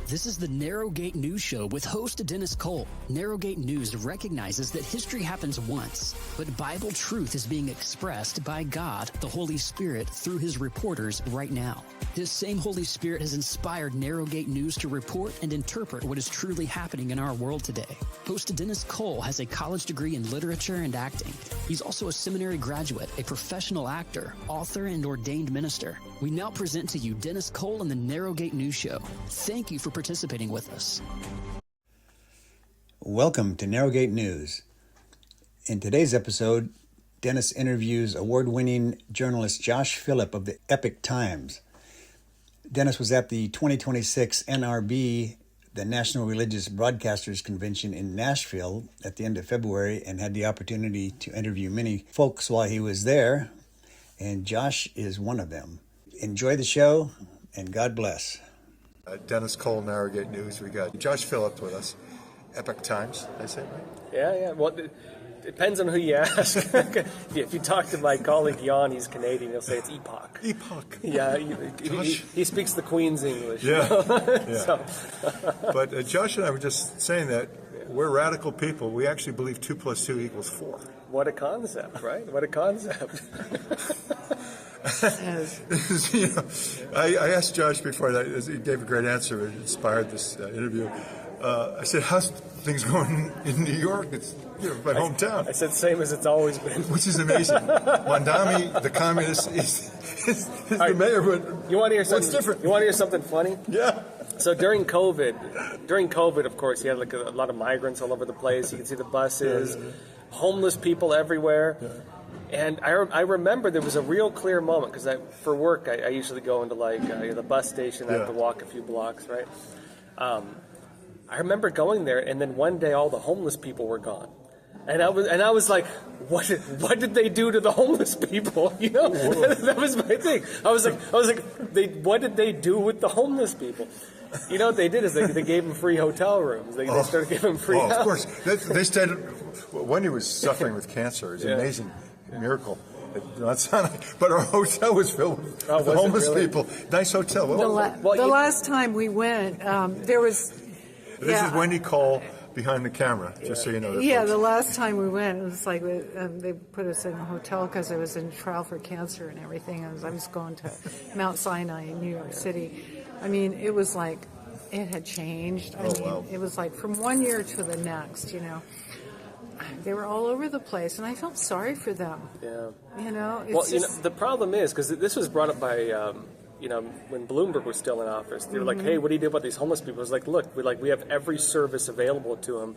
This is the Narrowgate News Show with host Dennis Cole. Narrowgate News recognizes that history happens once, but Bible truth is being expressed by God, the Holy Spirit, through his reporters right now. This same Holy Spirit has inspired Narrowgate News to report and interpret what is truly happening in our world today. Host Dennis Cole has a college degree in literature and acting. He's also a seminary graduate, a professional actor, author, and ordained minister. We now present to you Dennis Cole and the Narrowgate News Show. Thank you for participating with us. Welcome to Narrowgate News. In today's episode, Dennis interviews award-winning journalist Josh Philipp of the Epoch Times. Dennis was at the 2026 NRB, the National Religious Broadcasters Convention in Nashville at the end of February, and had the opportunity to interview many folks while he was there, and Josh is one of them. Enjoy the show, and God bless. Dennis Cole, Narrowgate News. We got Josh Philipp with us. Epoch Times, I say, right? Yeah. Well, it depends on who you ask. If you talk to my colleague Jan, he's Canadian, he'll say it's Epoch. Epoch. Yeah, he speaks the Queen's English. Yeah. So. But Josh and I were just saying that we're radical people. We actually believe 2 + 2 = 4. What a concept, right? What a concept. You know, I asked Josh before that. He gave a great answer. It inspired this interview. I said, "How's things going in New York? It's my hometown." I said, "Same as it's always been," which is amazing. Mondami, the communist, is the mayor. But you want to hear something? What's different? You want to hear something funny? Yeah. So during COVID, of course, you had like a lot of migrants all over the place. You can see the buses, homeless people everywhere. Yeah. And I remember there was a real clear moment because for work I usually go into like the bus station. I have to walk a few blocks, right? I remember going there, and then one day all the homeless people were gone, and I was like, what did they do to the homeless people? You know, that was my thing. I was like, what did they do with the homeless people? You know what they did is they gave them free hotel rooms. They started giving them free. Of course, they stayed. When he was suffering with cancer, it's amazing. Miracle. But our hotel was filled with homeless people. Nice hotel. The last time we went, there was... This is Wendy Cole behind the camera, just so you know. Yeah, the last time we went, it was like they put us in a hotel because I was in trial for cancer and everything. I was going to Mount Sinai in New York City. I mean, it was like it had changed. It was like from one year to the next, you know. They were all over the place, and I felt sorry for them. Yeah. You know? The problem is, because this was brought up by, when Bloomberg was still in office, they were like, hey, what do you do about these homeless people? It was like, look, we have every service available to them.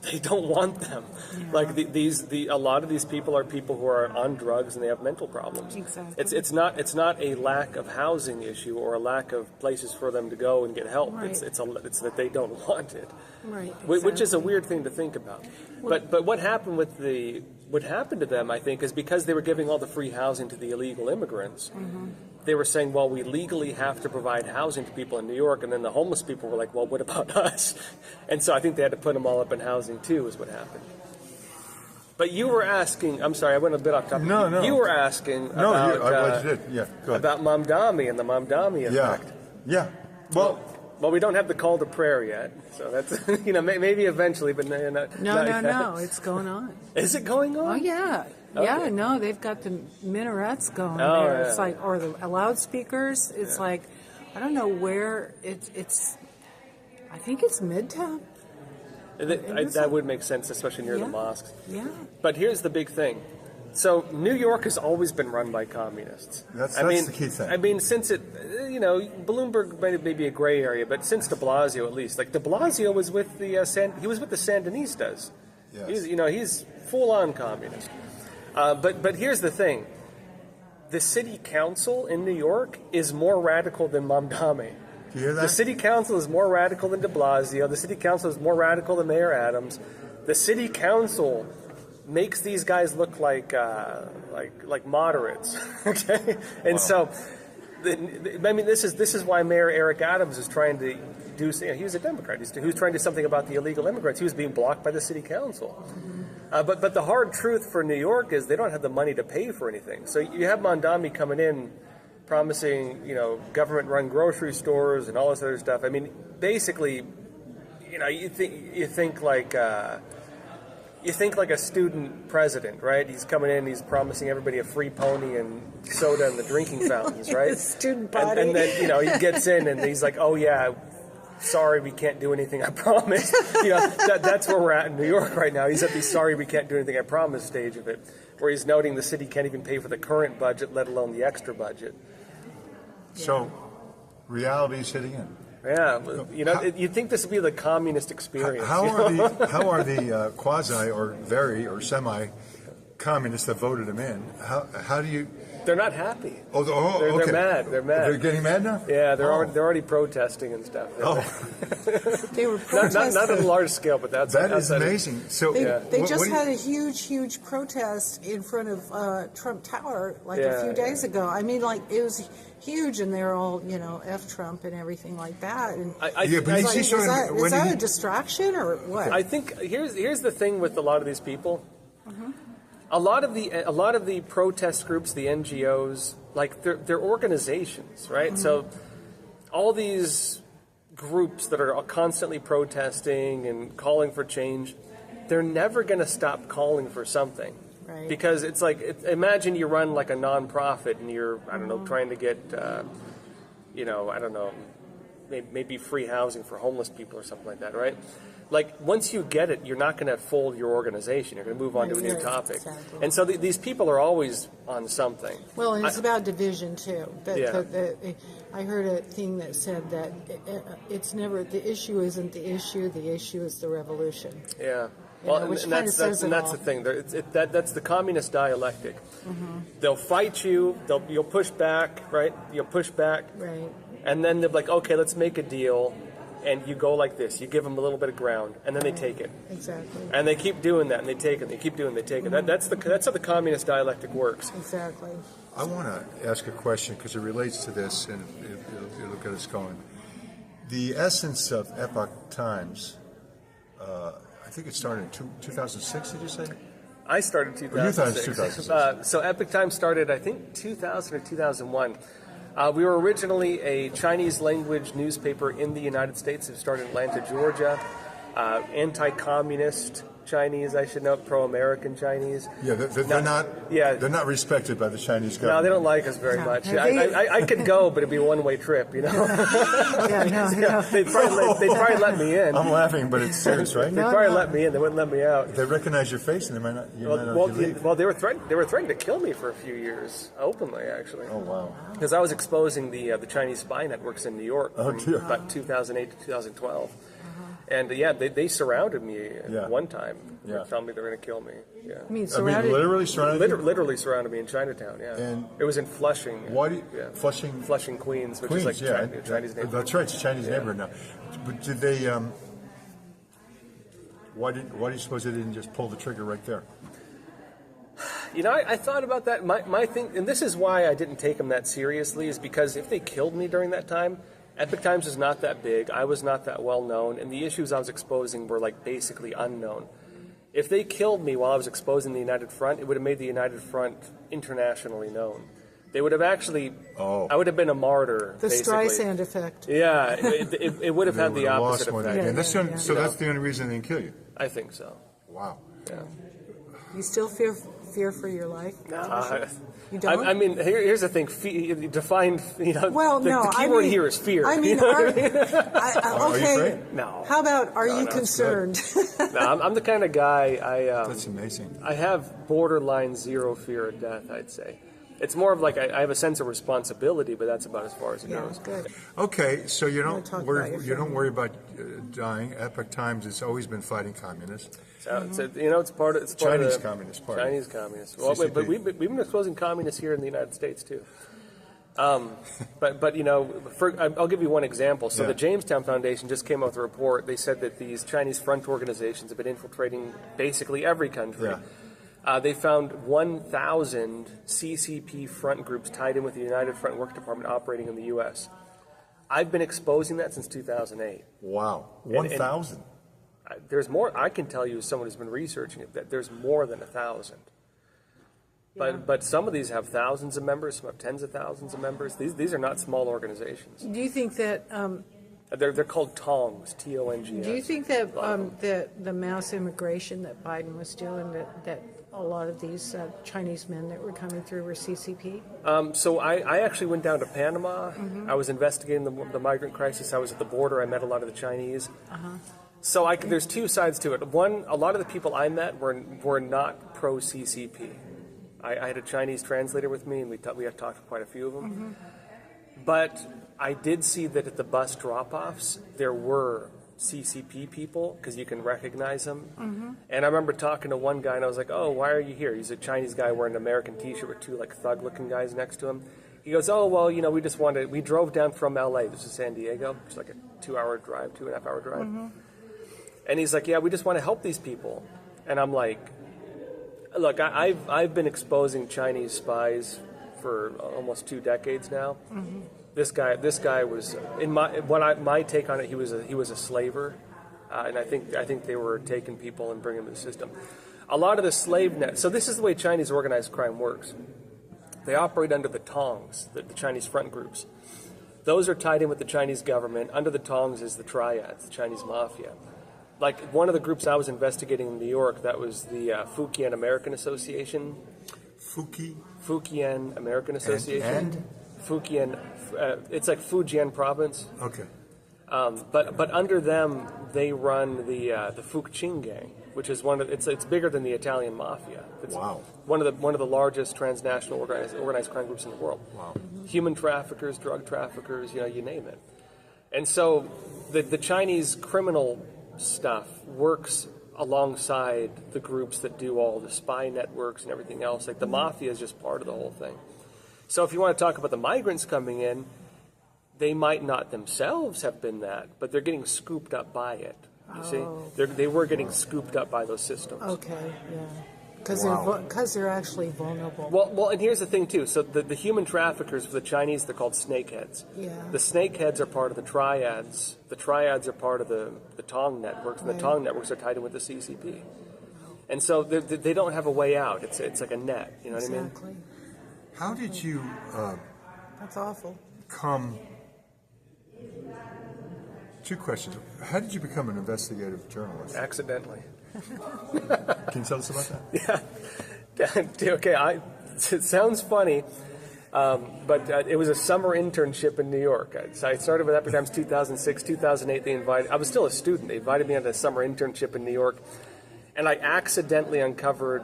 They don't want them. Yeah. Like a lot of these people are people who are on drugs and they have mental problems. Exactly. It's not a lack of housing issue or a lack of places for them to go and get help. Right. It's that they don't want it. Right. Exactly. Which is a weird thing to think about. But what happened to them, I think, is because they were giving all the free housing to the illegal immigrants. Mm-hmm. They were saying, well, we legally have to provide housing to people in New York, and then the homeless people were like, well, what about us? And so I think they had to put them all up in housing, too, is what happened. But you were asking, I'm sorry, I went a bit off topic. No. You were asking about Mamdani and the Mamdani effect. Yeah. Well, we don't have the call to prayer yet, so that's, maybe eventually, but No, it's going on. Is it going on? Oh, yeah. Okay. Yeah, no, they've got the minarets going there. Yeah. It's like, or the loudspeakers. It's like, I don't know where it's. I think it's Midtown. That would make sense, especially near the mosques. Yeah. But here's the big thing. So New York has always been run by communists. That's the key thing. I mean, since Bloomberg may be a gray area, but since De Blasio at least, like De Blasio was with the he was with the Sandinistas. Yes. He's full on communist. But here's the thing. The city council in New York is more radical than Mamdani. Do you hear that? The city council is more radical than de Blasio. The city council is more radical than Mayor Adams. The city council makes these guys look like moderates. Okay? And so, this is why Mayor Eric Adams is trying to do. He was a Democrat. He was trying to do something about the illegal immigrants. He was being blocked by the city council. But the hard truth for New York is they don't have the money to pay for anything. So you have Mamdani coming in promising, government-run grocery stores and all this other stuff. I mean, basically, you think like a student president, right? He's coming in, he's promising everybody a free pony and soda and the drinking fountains, right? Student body. And then he gets in and he's like, oh yeah, sorry, we can't do anything I promised. That's where we're at in New York right now. He's at the sorry, we can't do anything I promised stage of it, where he's noting the city can't even pay for the current budget, let alone the extra budget. So, reality's hitting in. Yeah, you'd think this would be the communist experience. How are the quasi or very or semi communists that voted him in? How do you? They're not happy. Okay. They're mad. They're mad. They're getting mad now. Yeah, they're already protesting and stuff. They were protesting. not on a large scale, but that is amazing. So they just had a huge protest in front of Trump Tower a few days ago. I mean, it was huge, and they're all F Trump and everything like that. And is that a distraction or what? I think here's the thing with a lot of these people. Mm-hmm. A lot of the protest groups, the NGOs, they're organizations, right? Mm-hmm. So all these groups that are constantly protesting and calling for change, they're never going to stop calling for something. Right. Because it's imagine you run like a nonprofit and you're, trying to get, maybe free housing for homeless people or something like that, right? Once you get it, you're not going to fold your organization. You're going to move on to a new topic. Exactly. And so these people are always on something. Well, and it's about division, too. I heard a thing that said that it's never, the issue isn't the issue is the revolution. Yeah. Well, which and that's the thing. That's the communist dialectic. Mm-hmm. They'll fight you. You'll push back, right? You'll push back. Right. And then they're like, okay, let's make a deal. And you go like this. You give them a little bit of ground, and then they take it. Exactly. And they keep doing that, and they take it. They keep doing it, they take it. That's how the communist dialectic works. Exactly. I want to ask a question because it relates to this, and it'll get us going. The essence of Epoch Times, I think it started in 2006, did you say? I started in 2006. You thought it was 2006. So Epoch Times started, I think, 2000 or 2001. We were originally a Chinese language newspaper in the United States. It started in Atlanta, Georgia. Anti-communist Chinese, I should note, pro-American Chinese. Yeah, they're not respected by the Chinese government. No, they don't like us very much. I could go, but it'd be a one-way trip, They'd probably let me in. I'm laughing, but it's serious, right? They'd probably let me in. They wouldn't let me out. They recognize your face, and they might not. You might not leave. They were threatening to kill me for a few years, openly, actually. Oh wow! Because I was exposing the Chinese spy networks in New York from about 2008 to 2012. And they surrounded me one time. Yeah. They told me they were going to kill me. Yeah. I mean literally surrounded you? Literally surrounded me in Chinatown. Yeah. And it was in Flushing. Why do you, Flushing, Queens, which is like Chinese neighborhood. That's right, it's a Chinese neighborhood now. But did they? Why do you suppose they didn't just pull the trigger right there? I thought about that. My thing, and this is why I didn't take them that seriously, is because if they killed me during that time, Epoch Times is not that big. I was not that well known, and the issues I was exposing were basically unknown. If they killed me while I was exposing the United Front, it would have made the United Front internationally known. They would have actually. I would have been a martyr. The basically. Streisand effect. Yeah, it would have had the opposite effect. That's that's the only reason they didn't kill you. I think so. Wow. Yeah. You still fear for your life? You don't? I mean, here's the thing. Define, the keyword here is fear. I mean, Are you afraid? No. How about, are you concerned? No, I'm the kind of guy, That's amazing. I have borderline zero fear of death, I'd say. It's more of I have a sense of responsibility, but that's about as far as it goes. Good. Okay, so you don't worry about dying. Epoch Times has always been fighting communists. So, it's part of Chinese Communist Party. Chinese communists. Well, but we've been exposing communists here in the United States too. But I'll give you one example. So the Jamestown Foundation just came out with a report. They said that these Chinese front organizations have been infiltrating basically every country. Yeah. They found 1,000 CCP front groups tied in with the United Front Work Department operating in the U.S. I've been exposing that since 2008. Wow, 1,000. There's more. I can tell you, as someone who's been researching it, that there's more than 1,000. But some of these have thousands of members, some have tens of thousands of members. These are not small organizations. Do you think that they're called Tongs, Tongs? Do you think that that the mass immigration that Biden was doing, that a lot of these Chinese men that were coming through were CCP? So I actually went down to Panama. I was investigating the migrant crisis. I was at the border. I met a lot of the Chinese. So there's two sides to it. One, a lot of the people I met were not pro-CCP. I had a Chinese translator with me, and we had talked to quite a few of them. But I did see that at the bus drop-offs, there were CCP people, because you can recognize them. And I remember talking to one guy, and I was like, oh, why are you here? He's a Chinese guy wearing an American T-shirt with two, thug-looking guys next to him. He goes, oh, well, we drove down from L.A. This is San Diego. It's like a 2-hour drive, 2.5-hour drive. And he's like, yeah, we just want to help these people. And I'm like, look, I've been exposing Chinese spies for almost 2 decades now. This guy was my take on it. He was a slaver, and I think they were taking people and bringing them to the system. A lot of the slave net. So this is the way Chinese organized crime works. They operate under the Tongs, the Chinese front groups. Those are tied in with the Chinese government. Under the Tongs is the triads, the Chinese mafia. Like one of the groups I was investigating in New York, that was the Fujian American Association. Fujian American Association. And? Fujian, it's like Fujian province. Okay. But under them, they run the Fuqing gang, which is it's bigger than the Italian mafia. It's one of the largest transnational organized crime groups in the world. Wow. Human traffickers, drug traffickers, you name it. And so the Chinese criminal stuff works alongside the groups that do all the spy networks and everything else. Like the mafia is just part of the whole thing. So if you want to talk about the migrants coming in, they might not themselves have been that, but they're getting scooped up by it. You see? They were getting scooped up by those systems. Okay, yeah. Because they're actually vulnerable. Well, and here's the thing, too. So the human traffickers for the Chinese, they're called snakeheads. Yeah. The snakeheads are part of the triads. The triads are part of the Tong networks, and the Tong networks are tied in with the CCP. And so they don't have a way out. It's like a net. You know what I mean? Exactly. How did you That's awful. come... Two questions. How did you become an investigative journalist? Accidentally. Can you tell us about that? Yeah. Okay, it sounds funny, but it was a summer internship in New York. So I started with Epic Times 2006, 2008. I was still a student. They invited me on a summer internship in New York, and I accidentally uncovered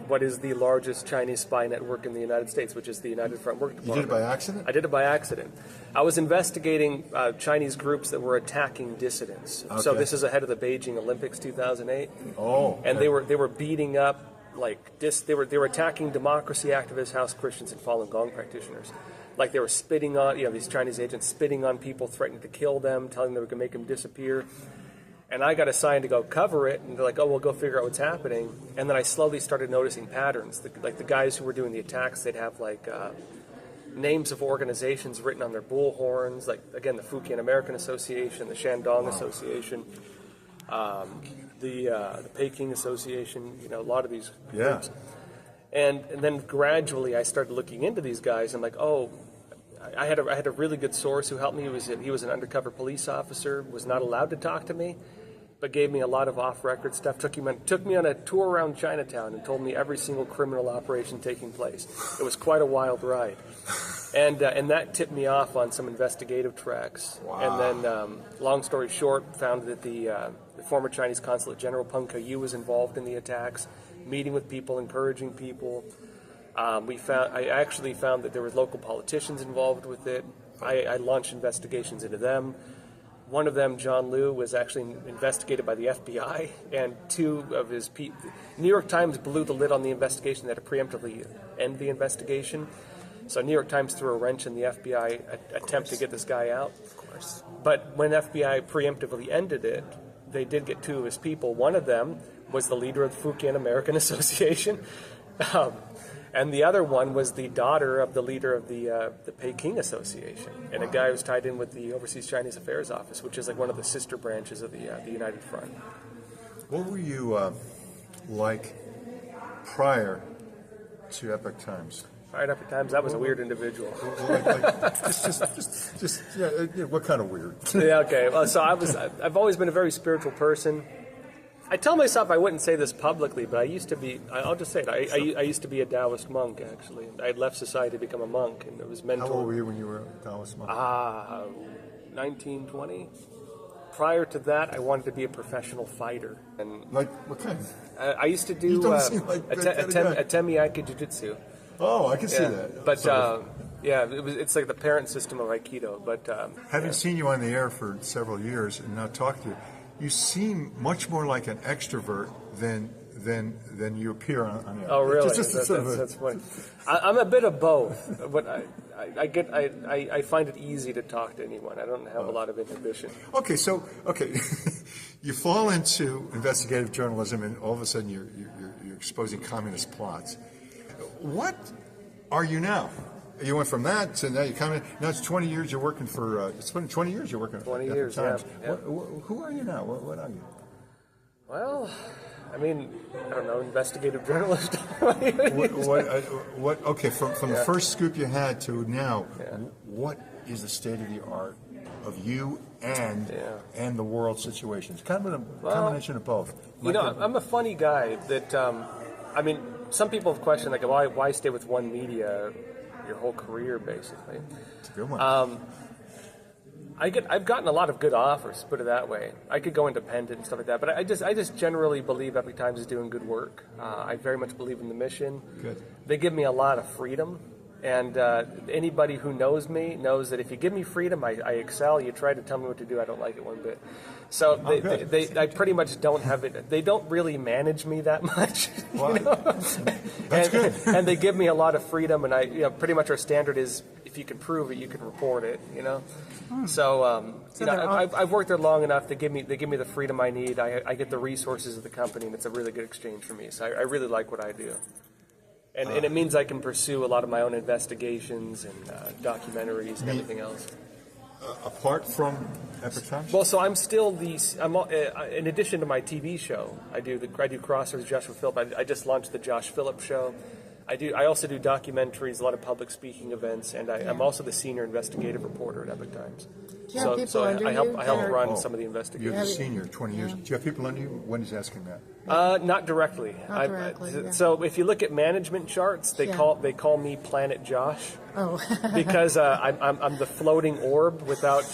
what is the largest Chinese spy network in the United States, which is the United Front Work Department. You did it by accident? I did it by accident. I was investigating Chinese groups that were attacking dissidents. Okay. So this is ahead of the Beijing Olympics 2008. Oh. And they were beating up they were attacking democracy activists, House Christians, and Falun Gong practitioners. Like they were spitting on these Chinese agents spitting on people, threatening to kill them, telling them they were going to make them disappear. And I got assigned to go cover it, and they're like, oh, well, go figure out what's happening. And then I slowly started noticing patterns. The guys who were doing the attacks, they'd have names of organizations written on their bullhorns, like, again, the Fujian American Association, the Shandong Association, the Peking Association, a lot of these groups. And then gradually I started looking into these guys. I'm like, oh, I had a really good source who helped me. He was an undercover police officer, was not allowed to talk to me, but gave me a lot of off-record stuff. Took me on a tour around Chinatown and told me every single criminal operation taking place. It was quite a wild ride. And that tipped me off on some investigative tracks. Wow. And then, long story short, found that the former Chinese Consulate General Peng Ke-yu was involved in the attacks, meeting with people, encouraging people. I actually found that there were local politicians involved with it. I launched investigations into them. One of them, John Liu, was actually investigated by the FBI, and two of his people... New York Times blew the lid on the investigation. They had to preemptively end the investigation. So New York Times threw a wrench in the FBI attempt to get this guy out. Of course. But when FBI preemptively ended it, they did get two of his people. One of them was the leader of the Fujian American Association. And the other one was the daughter of the leader of the Peking Association, and a guy who's tied in with the Overseas Chinese Affairs Office, which is like one of the sister branches of the United Front. What were you like prior to Epoch Times? Fired Up at Times. That was a weird individual. What kind of weird? Yeah. Okay. Well, so I've always been a very spiritual person. I tell myself I wouldn't say this publicly, but I used to be. I'll just say it. I used to be a Taoist monk. Actually, I had left society to become a monk, and it was mental. How old were you when you were a Taoist monk? 1920. Prior to that, I wanted to be a professional fighter. And Like what kind? I used to do You don't seem like that kind of guy. Atemi Jiu-Jitsu. Oh, I can see that. But yeah, it's like the parent system of Aikido. But Having seen you on the air for several years and now talk to you, you seem much more like an extrovert than you appear on air. Oh, really? That's funny. I'm a bit of both. But I find it easy to talk to anyone. I don't have a lot of inhibition. Okay, you fall into investigative journalism, and all of a sudden you're exposing communist plots. What are you now? You went from that to now you're coming. Now it's 20 years you're working for. It's been 20 years you're working. 20 for years. Times. Yeah. Who are you now? What are you? Well, I mean, I don't know, investigative journalist. Okay, from the first scoop you had to now, what is the state of the art of you and the world situation? It's kind of a combination of both. I'm a funny guy that, I mean, some people have questioned, like, why stay with one media your whole career, basically? It's a good one. I've gotten a lot of good offers, put it that way. I could go independent and stuff like that, but I just generally believe Epoch Times is doing good work. I very much believe in the mission. Good. They give me a lot of freedom, and anybody who knows me knows that if you give me freedom, I excel. You try to tell me what to do, I don't like it one bit. So I pretty much don't have it. They don't really manage me that much. Well, you know? That's good. And they give me a lot of freedom, and pretty much our standard is if you can prove it, you can report it. You know. So I've worked there long enough. They give me the freedom I need. I get the resources of the company, and it's a really good exchange for me. So I really like what I do. And it means I can pursue a lot of my own investigations and documentaries and everything else. Apart from Epoch Times? Well, so I'm still in addition to my TV show, I do Crossers with Josh with Philipp. I just launched the Josh Philipp show. I also do documentaries, a lot of public speaking events, and I'm also the senior investigative reporter at Epoch Times. Do you have people under I help you? run some of the investigations. You're the senior, 20 years. Do you have people under you? When he's asking that? Not directly. Not directly, yeah. So if you look at management charts, they call me Planet Josh. Oh. Because I'm the floating orb without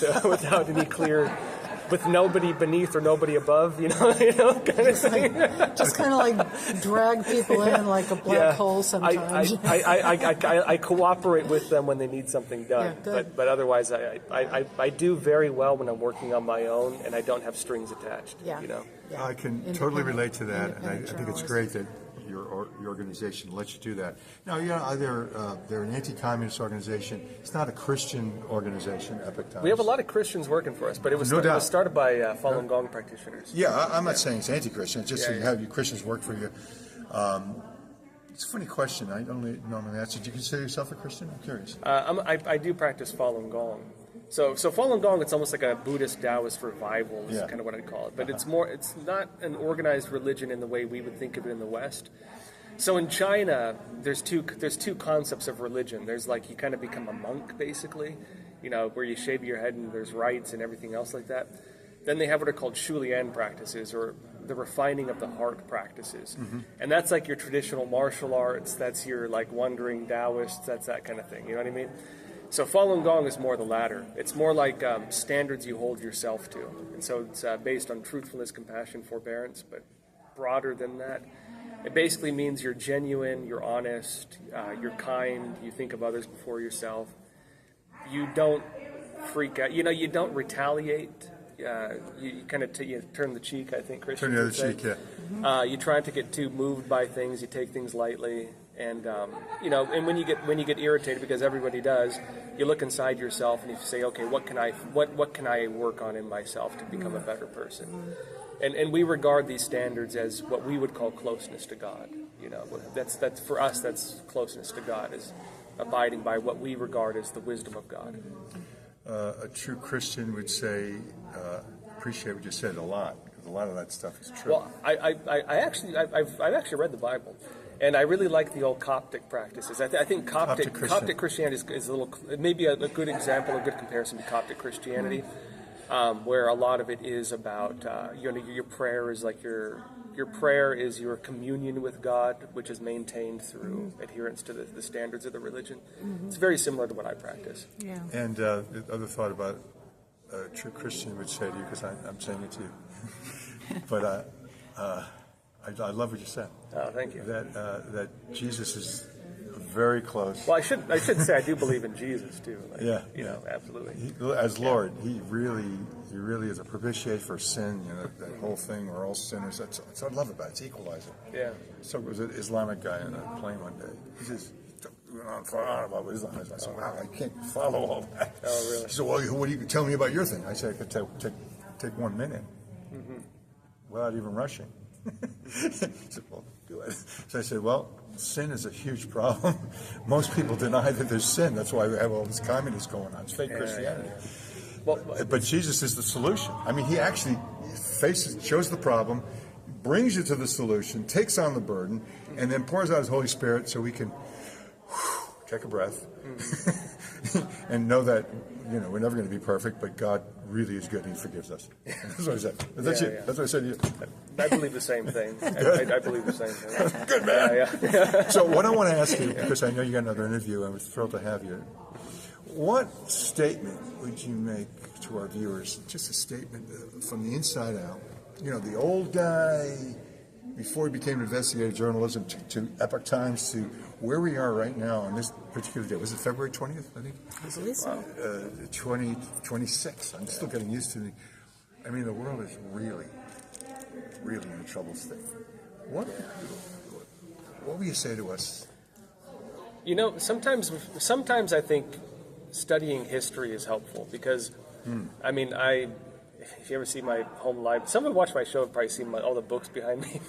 any clear, with nobody beneath or nobody above, you know, kind of thing. Just kind of like drag people in like a black hole sometimes. I cooperate with them when they need something done, but otherwise I do very well when I'm working on my own and I don't have strings attached. Yeah. You know. Yeah. I can totally relate to that, and I think it's great that your organization lets you do that. Now, they're an anti-communist organization. It's not a Christian organization, Epoch Times. We have a lot of Christians working for us, but it was started by Falun Gong practitioners. Yeah, I'm not saying it's anti-Christian. It's just you have your Christians work for you. It's a funny question. I don't normally answer. Do you consider yourself a Christian? I'm curious. I do practice Falun Gong. So Falun Gong, it's almost like a Buddhist Taoist revival is kind of what I'd call it. But it's not an organized religion in the way we would think of it in the West. So in China, there's two concepts of religion. There's like you kind of become a monk, basically, where you shave your head and there's rites and everything else like that. Then they have what are called Shulian practices, or the refining of the heart practices. Mm-hmm. And that's like your traditional martial arts. That's your like wandering Taoists. That's that kind of thing. You know what I mean? So Falun Gong is more the latter. It's more like standards you hold yourself to. And so it's based on truthfulness, compassion, forbearance, but broader than that. It basically means you're genuine, you're honest, you're kind, you think of others before yourself. You don't freak out. You don't retaliate. You kind of you turn the cheek, I think Christians would say. Turn the other cheek, yeah. You try not to get too moved by things. You take things lightly. And and when you get irritated, because everybody does, you look inside yourself and you say, okay, what can I work on in myself to become a better person? And we regard these standards as what we would call closeness to God. That's for us. That's closeness to God, is abiding by what we regard as the wisdom of God. A true Christian would say, appreciate what you said a lot, because a lot of that stuff is true. Well, I've actually read the Bible. And I really like the old Coptic practices. I think Coptic Christianity is a little, maybe a good example, a good comparison to Coptic Christianity, where a lot of it is about, your prayer is like your prayer is your communion with God, which is maintained through adherence to the standards of the religion. It's very similar to what I practice. Yeah. And the other thought about a true Christian would say to you, because I'm saying it to you, but I love what you said. Oh, thank you. That Jesus is very close. Well, I should say I do believe in Jesus too. Like, absolutely. As Lord, He really is a propitiate for sin. That whole thing, we're all sinners. That's what I love about it. It's equalizer. Yeah. So there was an Islamic guy on a plane one day. He just went on about what Islam is. I said, wow, I can't follow all that. Oh, really? He said, well, what do you tell me about your thing? I said, I could take 1 minute without even rushing. He said, well, do it. So I said, well, sin is a huge problem. Most people deny that there's sin. That's why we have all this communism going on. It's fake Christianity. Well, but Jesus is the solution. I mean, He actually shows the problem, brings you to the solution, takes on the burden, and then pours out His Holy Spirit so we can take a breath and know that we're never going to be perfect, but God really is good and He forgives us. That's what I said. That's what I said to you. I believe the same thing. I believe the same thing. Good man. Yeah. So what I want to ask you, because I know you got another interview, and we're thrilled to have you. What statement would you make to our viewers? Just a statement from the inside out. The old guy before he became investigative journalism to Epoch Times to where we are right now on this particular day. Was it February 20th, I think? I believe so. 2026. I'm still getting used to the world is really, really in a troubled state. What will you say to us? Sometimes I think studying history is helpful because, if you ever see my home library, someone watch my show would probably see all the books behind me.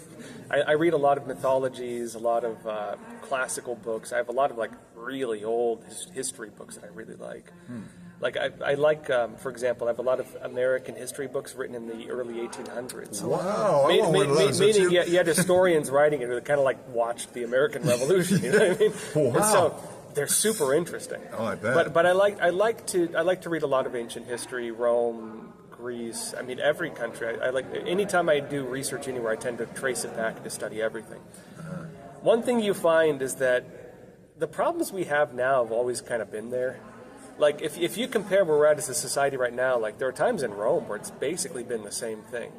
I read a lot of mythologies, a lot of classical books. I have a lot of really old history books that I really like. Like I like, for example, I have a lot of American history books written in the early 1800s. Wow! Meaning you had historians writing it who kind of watched the American Revolution. You know what I mean? Wow! And so they're super interesting. Oh, I bet. But I like to read a lot of ancient history, Rome, Greece. Every country. I like anytime I do research anywhere, I tend to trace it back to study everything. One thing you find is that the problems we have now have always kind of been there. If you compare where we're at as a society right now, there are times in Rome where it's basically been the same thing.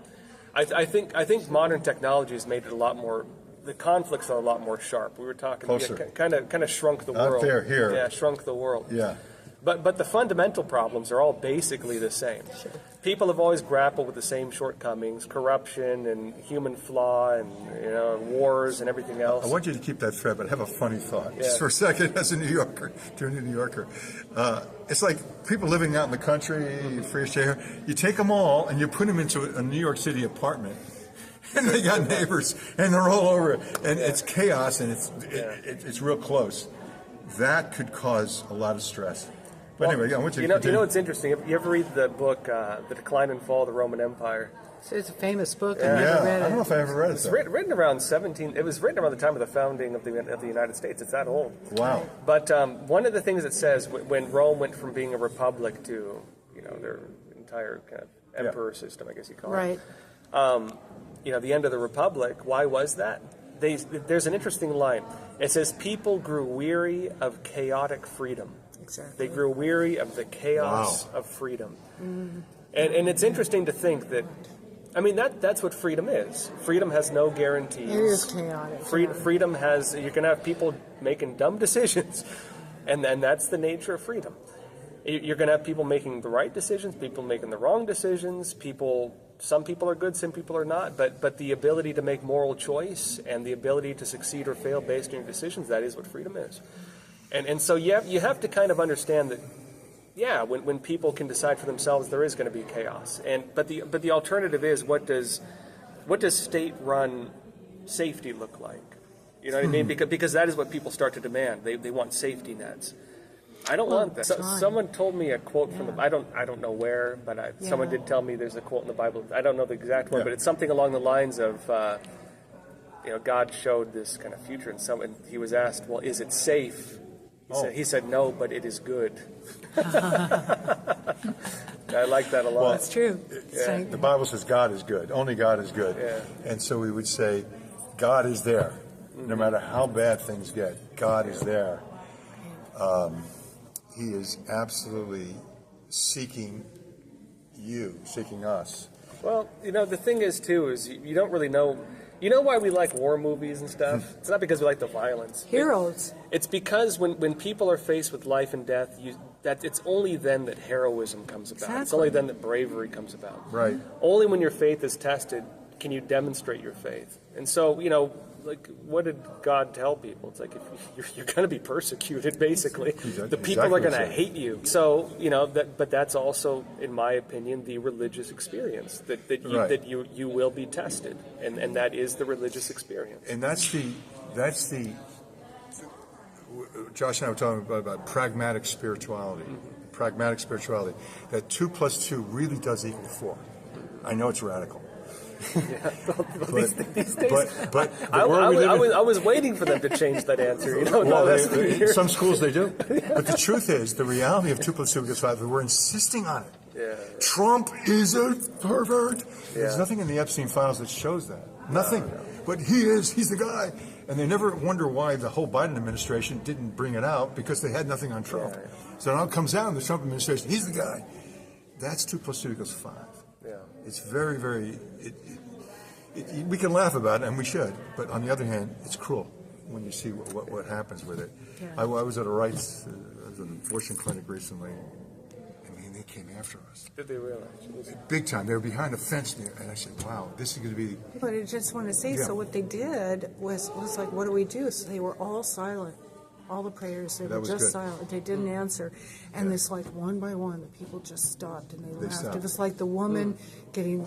I think modern technology has made it a lot more. The conflicts are a lot more sharp. We were talking, kind of shrunk the world. Out there, here. Yeah, shrunk the world. Yeah. But the fundamental problems are all basically the same. Sure. People have always grappled with the same shortcomings: corruption and human flaw, and wars and everything else. I want you to keep that thread, but I have a funny thought. Just for a second, as a New Yorker, it's like people living out in the country, free share. You take them all and you put them into a New York City apartment. And they got neighbors, and they're all over it, and it's chaos, and it's real close. That could cause a lot of stress. But anyway, I want you to continue. What's interesting? You ever read the book, The Decline and Fall of the Roman Empire? It's a famous book. I never read it. I don't know if I ever read it. It's written around 17. It was written around the time of the founding of the United States. It's that old. Wow. But one of the things it says when Rome went from being a republic to their entire kind of emperor system, I guess you call it. Right. The end of the republic. Why was that? There's an interesting line. It says people grew weary of chaotic freedom. Exactly. They grew weary of the chaos of freedom. Mm-hmm. And it's interesting to think that, that's what freedom is. Freedom has no guarantees. It is chaotic. Freedom has, you can have people making dumb decisions, and that's the nature of freedom. You're going to have people making the right decisions, people making the wrong decisions, some people are good, some people are not, but the ability to make moral choice and the ability to succeed or fail based on your decisions, that is what freedom is. And so you have to kind of understand that, when people can decide for themselves, there is going to be chaos. But the alternative is, what does state-run safety look like? You know what I mean? Because that is what people start to demand. They want safety nets. I don't want that. Someone told me a quote from the. I don't know where, but someone did tell me there's a quote in the Bible. I don't know the exact one, but it's something along the lines of, God showed this kind of future, and he was asked, well, is it safe? He said, no, but it is good. I like that a lot. Well, That's true. The Bible says God is good. Only God is good. Yeah. And so we would say, God is there. No matter how bad things get, God is there. He is absolutely seeking us. Well, the thing is, too, is you don't really know. You know why we like war movies and stuff? It's not because we like the violence. Heroes. It's because when people are faced with life and death, that it's only then that heroism comes about. Exactly. It's only then that bravery comes about. Right. Only when your faith is tested can you demonstrate your faith. And so, what did God tell people? It's like, if you're going to be persecuted, basically. The people are going to hate you. So, but that's also, in my opinion, the religious experience, that you will be tested. And that is the religious experience. And that's the Josh and I were talking about pragmatic spirituality. Mm-hmm. Pragmatic spirituality. That 2 + 2 really does equal 4. I know it's radical. Yeah, these days, but I was waiting for them to change that answer. In some schools they do. But the truth is, the reality of 2 + 2 = 5. We're insisting on it. Yeah. Trump is a pervert. Yeah. There's nothing in the Epstein files that shows that. Nothing. No. But he's the guy. And they never wonder why the whole Biden administration didn't bring it out, because they had nothing on Trump. Yeah. So now it comes out in the Trump administration, he's the guy. That's 2 + 2 = 5. Yeah. It's very, very. We can laugh about it, and we should. But on the other hand, it's cruel when you see what happens with it. Yeah. I was at an abortion clinic recently. I mean, they came after us. Did they realize? Big time. They were behind a fence there, and I said, "Wow, this is going to be." But I just want to say, so what they did was like, what do we do? So they were all silent. All the prayers, they were just silent. They didn't answer. And it's like one by one, the people just stopped and they laughed. Stopped. It was like the woman getting,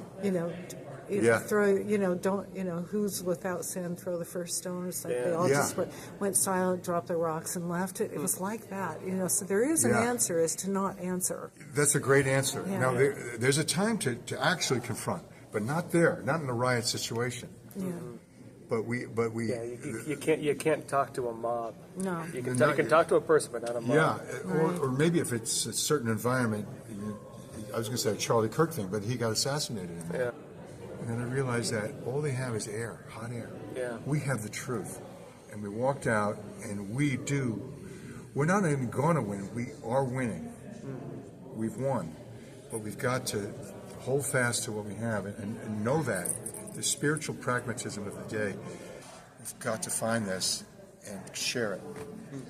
who's without sin, throw the first stone. It's like they all just went silent, dropped their rocks and left. It was like that, So there is an answer, is to not answer. That's a great answer. Yeah. Now, there's a time to actually confront, but not there, not in a riot situation. Yeah. But we. Yeah, you can't talk to a mob. No. You can talk to a person, but not a mob. Yeah, Right. or maybe if it's a certain environment. I was going to say a Charlie Kirk thing, but he got assassinated in there. Yeah. And then I realized that all they have is air, hot air. Yeah. We have the truth, and we walked out, and we're not even going to win. We are winning. Mm-hmm. We've won, but we've got to hold fast to what we have and know that. The spiritual pragmatism of the day, we've got to find this and share it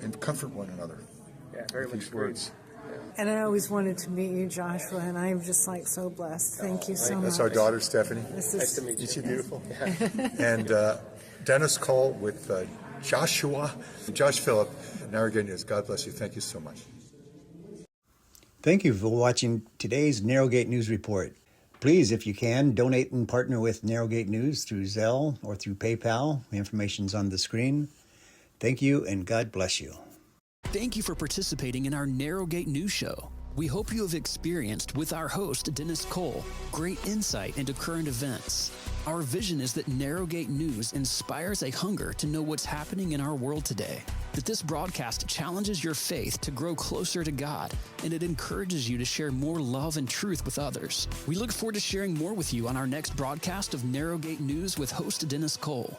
and comfort one another. Yeah, very much these words. Yeah. And I always wanted to meet you, Joshua, and I'm just so blessed. Thank you so much. That's our daughter, Stephanie. Nice to meet you. Isn't she beautiful? Yeah. And Dennis Cole with Josh Philipp, Narrowgate News. God bless you. Thank you so much. Thank you for watching today's Narrowgate News Report. Please, if you can, donate and partner with Narrowgate News through Zelle or through PayPal. The information's on the screen. Thank you, and God bless you. Thank you for participating in our Narrowgate News Show. We hope you have experienced, with our host, Dennis Cole, great insight into current events. Our vision is that Narrowgate News inspires a hunger to know what's happening in our world today, that this broadcast challenges your faith to grow closer to God, and it encourages you to share more love and truth with others. We look forward to sharing more with you on our next broadcast of Narrowgate News with host Dennis Cole.